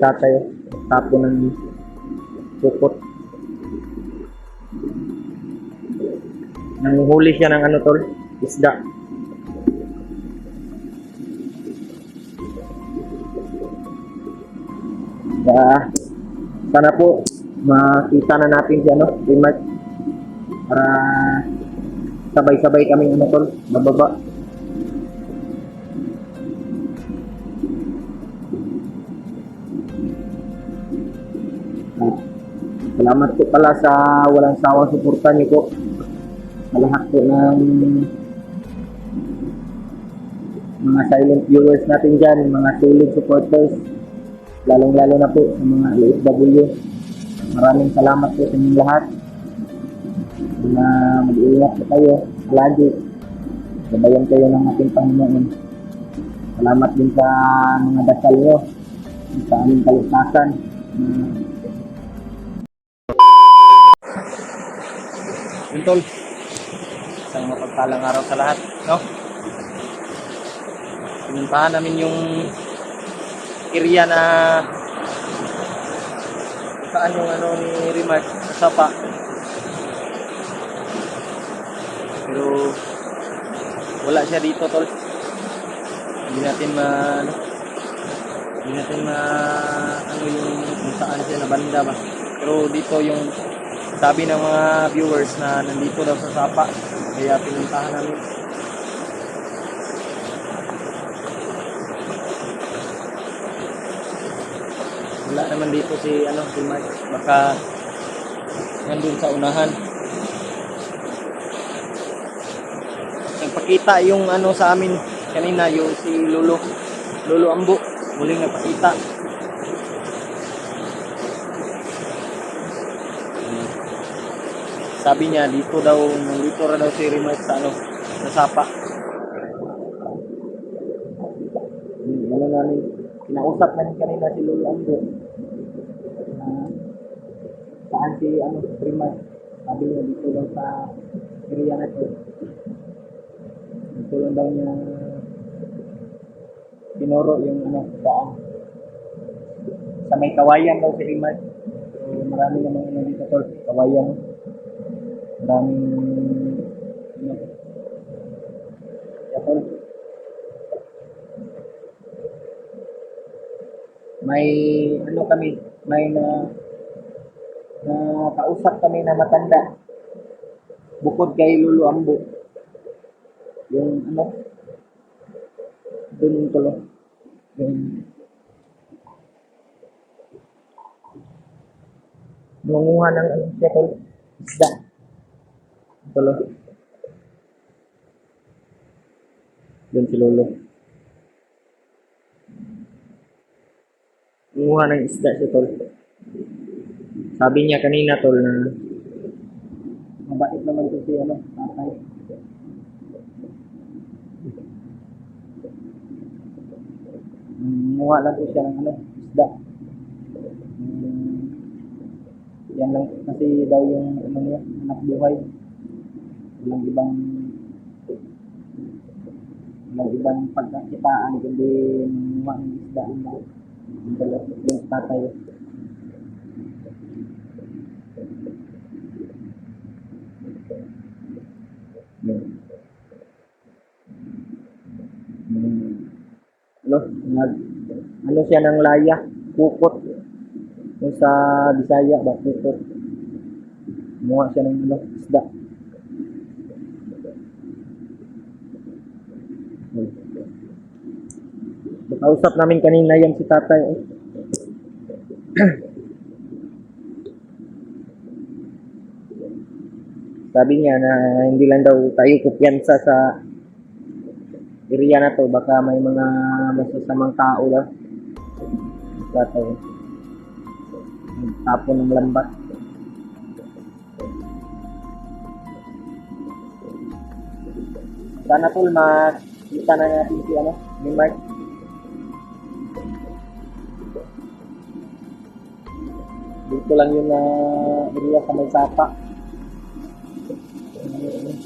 Tatay, tapo ng pukot. Nanguhuli siya ng ano tol, isda. Kaya, sana po makita na natin si ano, si Mark, para sabay-sabay kami ano tol, bababa. Salamat po pala sa walang sawang suporta niyo po sa lahat po ng mga silent viewers natin dyan, mga solid supporters, lalong-lalo na po sa mga OFW. Maraming salamat po sa inyong lahat. Na mag-iingat po kayo lagi. Gabayan kayo ng ating Panginoon. Salamat din sa mga dasal nyo sa aming kaligtasan. Yun tol, isang mapagpalang araw sa lahat, no? Pinuntahan namin yung area na saan yung ano ni Remark sa Sapa. Pero wala siya dito tol. Hindi natin ano yung kung saan siya na banda ba. Pero dito yung sabi ng mga viewers na nandito daw sa Sapa, kaya pinuntahan namin. Wala naman dito si ano, si Mike. Baka nandun sa unahan. Nagpakita yung ano sa amin kanina, yung si Lolo Ambo, muling nagpakita. Sabi niya dito ra daw si Remark sa ano, sa Sapa. Ano namin, kinausap namin kanina si Lolo Ambo. Saan si ano, Remark? Sabi niya dito daw sa area na to. Dito lang daw niya tinuro yung ano, saan. Sa may kawayan daw si Remark. So, marami namang ano dito tol, kawayan. Maraming ano, tol. May ano kami, may na kausap kami na matanda bukod kay Lolo Ambo. Yung ano, dun yung tulo. Yung nangunguha ng ano, siya tol, isda. Tulo. Dun si Lolo. Nangunguha ng isda siya tol. Sabi niya kanina tol na mabait naman ito si ano, tatay. Nangunguha lang po siya ng ano, isda. Yan lang kasi daw yung ano niya, anak buhay. Walang ibang pagkakitaan kundi nangunguha ng isda lang. Yung tatay. Ano, ano siya ng laya, pukot. Yung sa Bisaya ba, pukot. Kumuha siya ng ano, isda. Nakausap namin kanina yan si tatay. Sabi niya na hindi lang daw tayo kumpiyansa sa area na to, baka may mga masasamang tao lang. Tatay, tapon ng lambat. Sana tol, makita na natin si ano, ni Mark. Dito lang yung area sa may Sapa.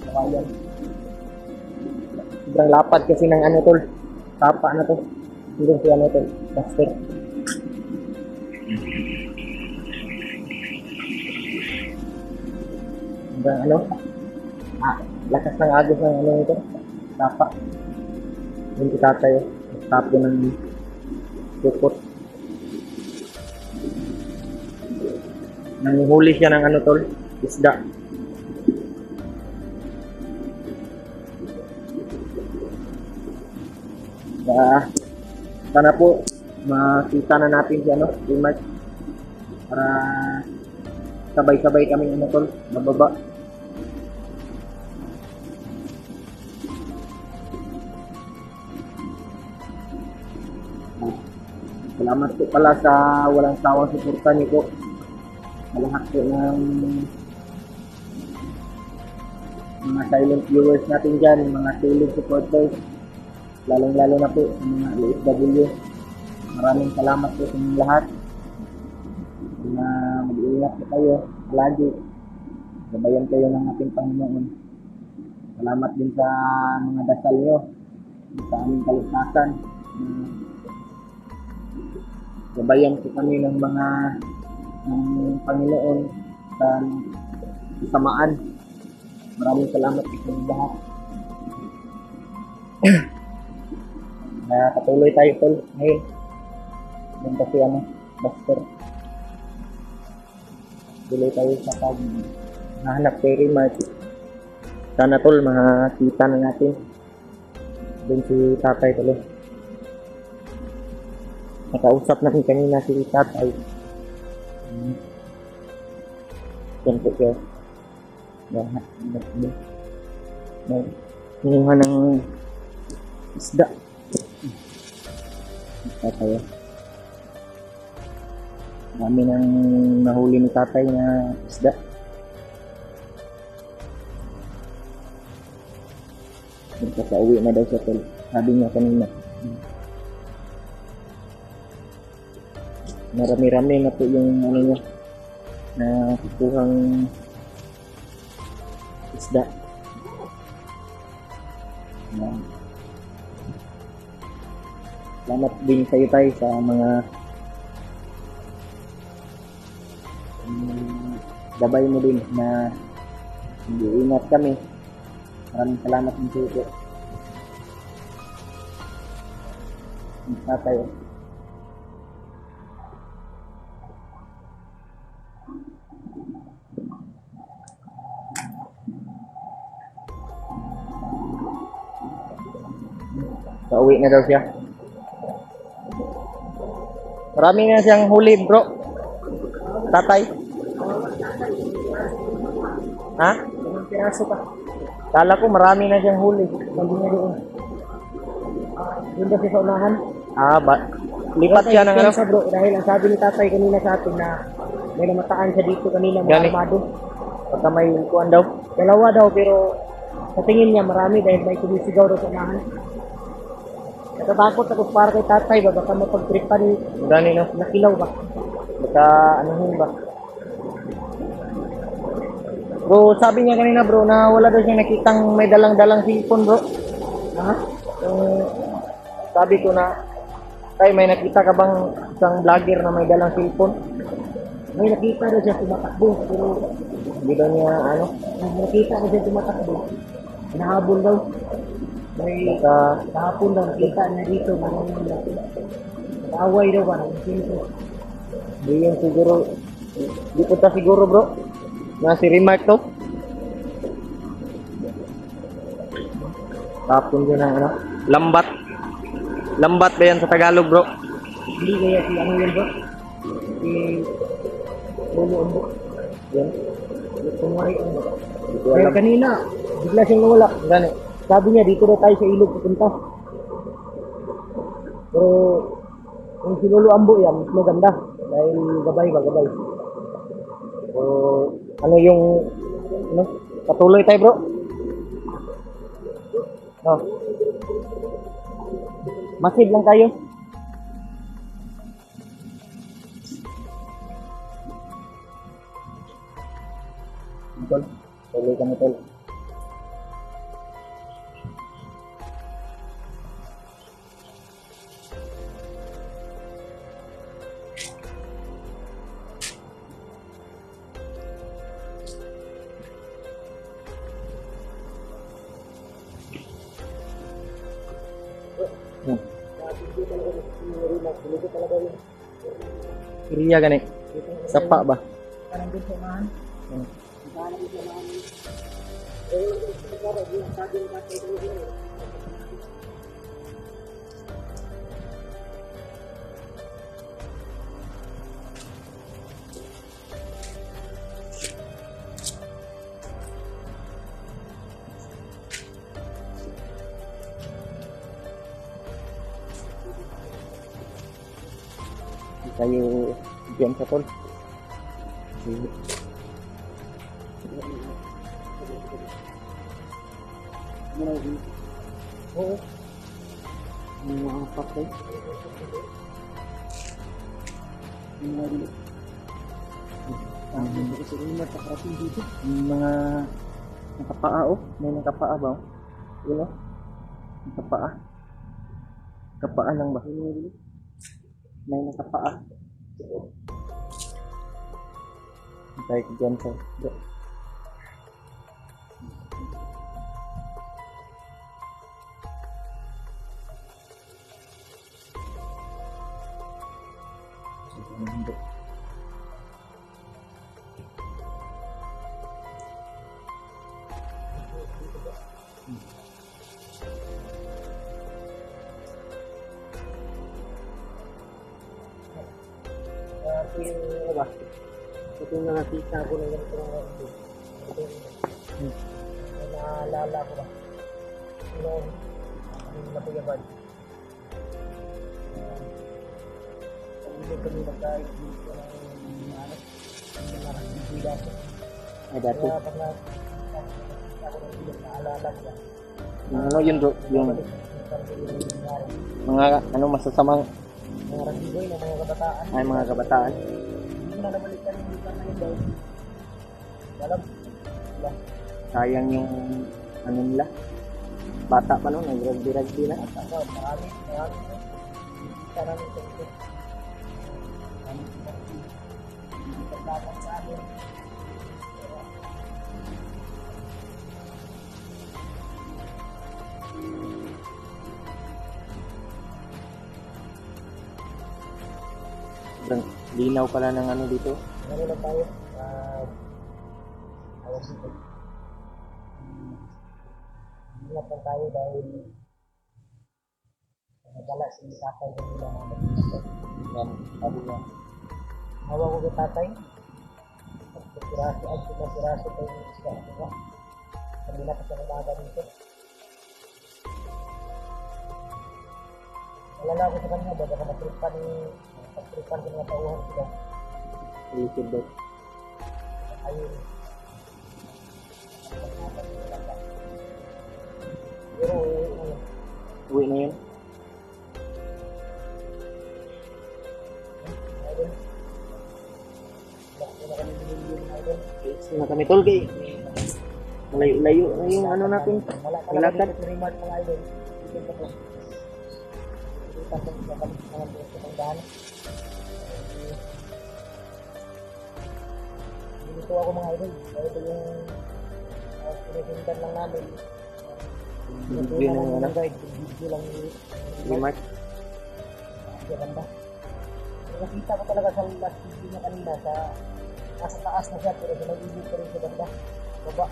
Kawayan. Sobrang lapad kasi ng ano tol, Sapa na to. Dito si ano tol, Buster. Hanggang ano? Lakas ng agos ng ano ito. Tapa. Yung itatay. Tapo ng pupot. Nanguhuli siya ng ano tol? Isda. Sana po makita na natin si ano, si Mark, para sabay-sabay kami ano tol, bababa. Salamat po pala sa walang sawang suporta niyo po sa lahat po ng mga silent viewers natin dyan, mga silent supporters, lalong-lalo na po sa mga OFW. Maraming salamat po sa inyong lahat na mag-iingat po kayo lagi. Gabayan kayo ng ating Panginoon. Salamat din sa mga dasal nyo sa aming kaligtasan. Gabayan po kami ng mga ng Panginoon sa samaan. Maraming salamat po sa inyong lahat. Patuloy tayo tol ngayon. Yung kasi ano, Buster. Tuloy tayo sa paghahanap kay Remark. Sana tol, makakita na natin doon si tatay tol. Nakausap namin kanina si tatay. Yan po siya. Hinuha ng isda. Tatay. Dami nang nahuli ni tatay na isda. Magpapauwi na daw siya tol. Sabi niya kanina. Marami-rami na po yung ano niya na kukuhang isda. Salamat din sa iyo tayo sa mga gabay mo din na ingat kami. Maraming salamat din sa iyo. Tatay. Pauwi na daw siya. Marami na siyang huli, bro. Tatay. Ha? Ilang piraso pa? Kala ko marami na siyang huli. Sabi niya doon. Doon ba siya sa unahan? Lipat siya ng ano? Bro, dahil ang sabi ni tatay kanina sa atin na may namataan siya dito kanina, mga armado. Pagka may kuwan daw. Dalawa daw, pero sa tingin niya marami dahil may kumisigaw daw sa unahan. Natatakot ako para kay tatay ba? Baka mapag-tripan ni gani no? Nakilaw ba? Baka anuhin ba? Bro, sabi niya kanina bro na wala daw siyang nakitang may dalang-dalang cellphone bro. Ha? Sabi ko na, tay may nakita ka bang isang vlogger na may dalang cellphone? May nakita daw siya tumatakbo pero hindi daw niya ano? Nakita daw siya tumatakbo. Nahabol daw. May kahapon daw nakita niya dito away daw ba ng sintro. Hindi yun siguro, di punta siguro bro na si Remark to. Tapon yun ang ano, lambat ba yan sa Tagalog bro? Hindi kaya si ano yun bro, si Lolo Ambo yan, kumari ang kaya kanina bigla siyang nawala gani. Sabi niya, dito daw tayo sa ilog pupunta. Pero, kung si Lolo Ambo yan, mas maganda. Dahil gabay ba, gabay. So, ano yung, ano, patuloy tayo bro. No. Masid lang tayo. Tol, tuloy kami tol. Dito talaga yun. Iriya gani. Sapa ba? Parang din sa unahan. Parang din sa unahan. Yung sabi ng mga kaibigan. Tayo diyan sa tol. Oo. Mga patay. Kasi yung mga kakarating dito. Mga nakapaa oh. May nakapaa ba? Yun oh. Nakapaa. Kapaa lang ba? May nakapaa. Tayo ko dyan sa... Ito yung ano ba? Ito yung nakakita ko na yung naalala ko ba? Yung nakuyaban. Hindi kami nagkahit dito ng ano, yung nakakita ko. Ay dati. Kaya pag nakakita ko ng video, naalala ko ba? Ano yun bro? Yung mga ano masasamang mga ragiboy ng mga kabataan. ay mga kabataan. Hindi ko na nabalikan yung lupa na yun daw. Alam? Wala. Sayang yung ano nila. Bata pa noon, nagragdi-ragdi na. Ano, marami. Kita namin sa ito. Hindi paglaban sa amin. Sobrang linaw pala ng ano dito. Ano lang tayo? Tawag dito. Ingat lang tayo dahil nagala si tatay ko nila. Yan, sabi niya. Hawa ko kay tatay. Pagpiraso at pagpiraso tayo ng isla. Diba? Sabi na pa sa umaga dito. Alala ko sa kanya ba? Baka matripan ko ng tauhan sila. Lisod daw. Ayun. Pero Uwi na yun. idol. Bakit na kami binigyan ng idol? Gusto na kami tol kay. Malayo-layo na yung ano natin. Wala Lakad. dito sa remark mga idol. Dito po. Dito po sa kami mga buwan sa dahan. Dito ako mga idol. Ito yung pinisindan lang namin. Video na yung ano. Guide. Video lang Remark. ganda. Nakita ko talaga sa last video niya kanina sa nasa taas na siya pero sinag-ibig ko rin sa banda. Baba.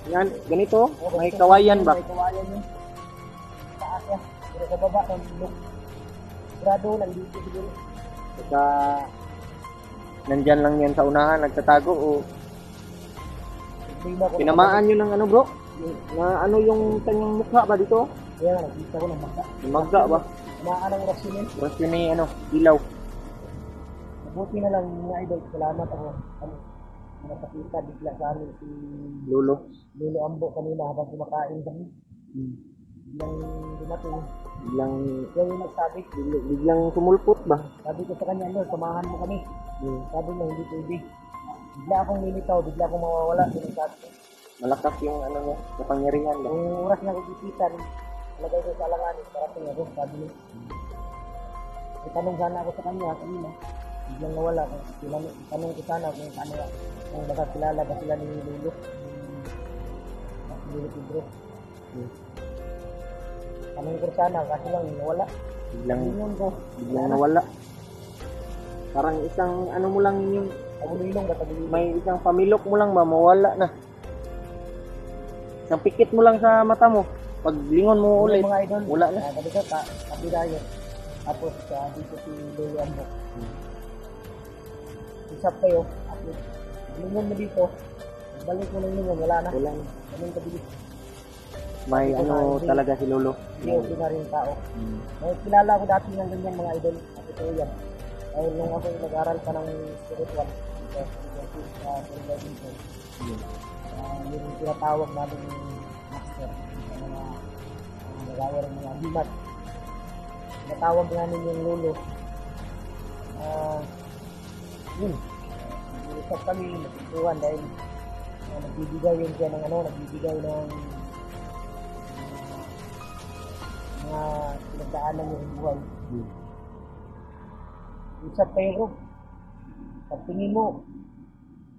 Yan, ganito. May kawayan ba? May kawayan yun. Taas yan. Pero sa baba, ng look. Grado lang dito siguro. Saka nandyan lang yan sa unahan, nagtatago o tinamaan nyo ng ano bro? Na ano yung kanyang mukha ba dito? Kaya nga, nakita ko ng magda. Yung magda ba? Tamaan ang rasyon yun. Tapos yun yung ano, ilaw. Mabuti na lang mga idol. Salamat ako. Nakapita bigla sa amin si Lolo. Lolo Ambo kanina habang kumakain kami. Biglang dumating. Biglang, Kaya yung nagsabi, biglang sumulpot ba? sabi ko sa kanya, Lord, samahan mo kami. Sabi niya, hindi pwede. Bigla akong lilitaw, bigla akong mawawala. Yung sabi ko, Malakas yung ano niya, kapangyarihan ba? yung oras na kukipitan, lagay ko sa alanganin, parating ako, sabi niya. May tanong sana ako sa kanya kanina. Biglang nawala. Tanong ko sana kung ano, kung baka kilala ba sila ni Lolo. Lolo Pedro. Tanong ko sana, kasi lang nawala. Biglang, Lingon ko. biglang nawala. Parang isang ano mo lang yung Tagulilong ba? Tagulilong. may isang pamilok mo lang ba mawala na. Isang pikit mo lang sa mata mo. Pag lingon mo ulit, Mga idol. wala na. Sabi ko, kapila yun. Tapos, dito si Lilian mo. Isap kayo. At lingon mo dito. Balik mo ng lingon. Wala na. Wala na. Ganun kabilis. May ano talaga si Lolo. Hindi okay na rin tao. May kilala ko dati ng ganyan mga idol. At ito yan. Dahil nung ako nag-aral pa ng spiritual. Sa Television. Yung tinatawag natin yung master. Sa mga nagaya ng mga himat. Tinatawag namin yung lolo. Yun. Isap kami natutuhan dahil nagbibigay yun siya ng nagbibigay ng mga pinagdaanan niya sa buhay. Isap kayo bro. Pagtingin mo,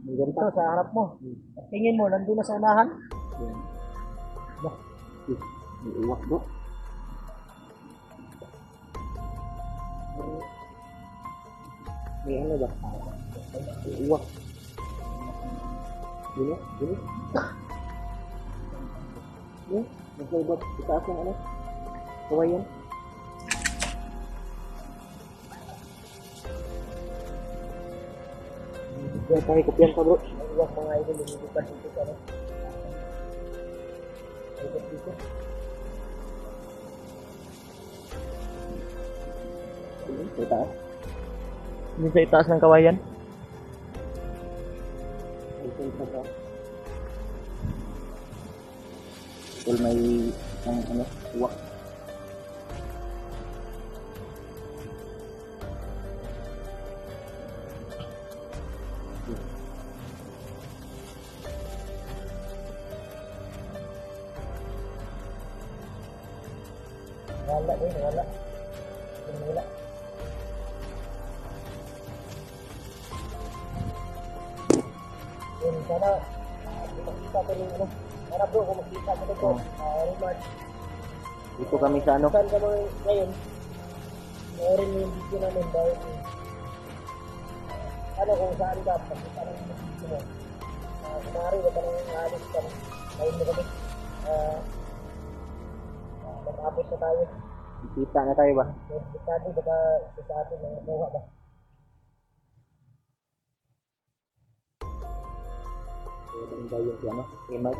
ganito sa harap mo. Pagtingin mo, nandun na sa unahan. May uwak bro. May ano ba? May uwak. Dino? Dino? Yan. Nagkaibat. Itaas ng ano? Kawayan. Yan tayo. Kopyan pa bro. Ang uwak mga idol, lumilipas dito sa ikot dito. Sa itaas. Hindi sa itaas ng kawayan. Sa itaas. Well, may ang ano, uwak. Wala eh, wala. Wala. Yun, sana makita ko rin ano. Para bro, kung makita ko ito, Rimad. Dito kami sa ano. Saan ka mga ngayon? Mayroon mo yung video namin dahil ano kung saan ka, pagkita lang yung video mo. Kumari, wala nang alis ka. Ngayon mo kami. Mag-abot na tayo. Kita na tayo ba? Delikado, baka isa sa atin ang nakuha ba? Maganda yung si ano, Emad.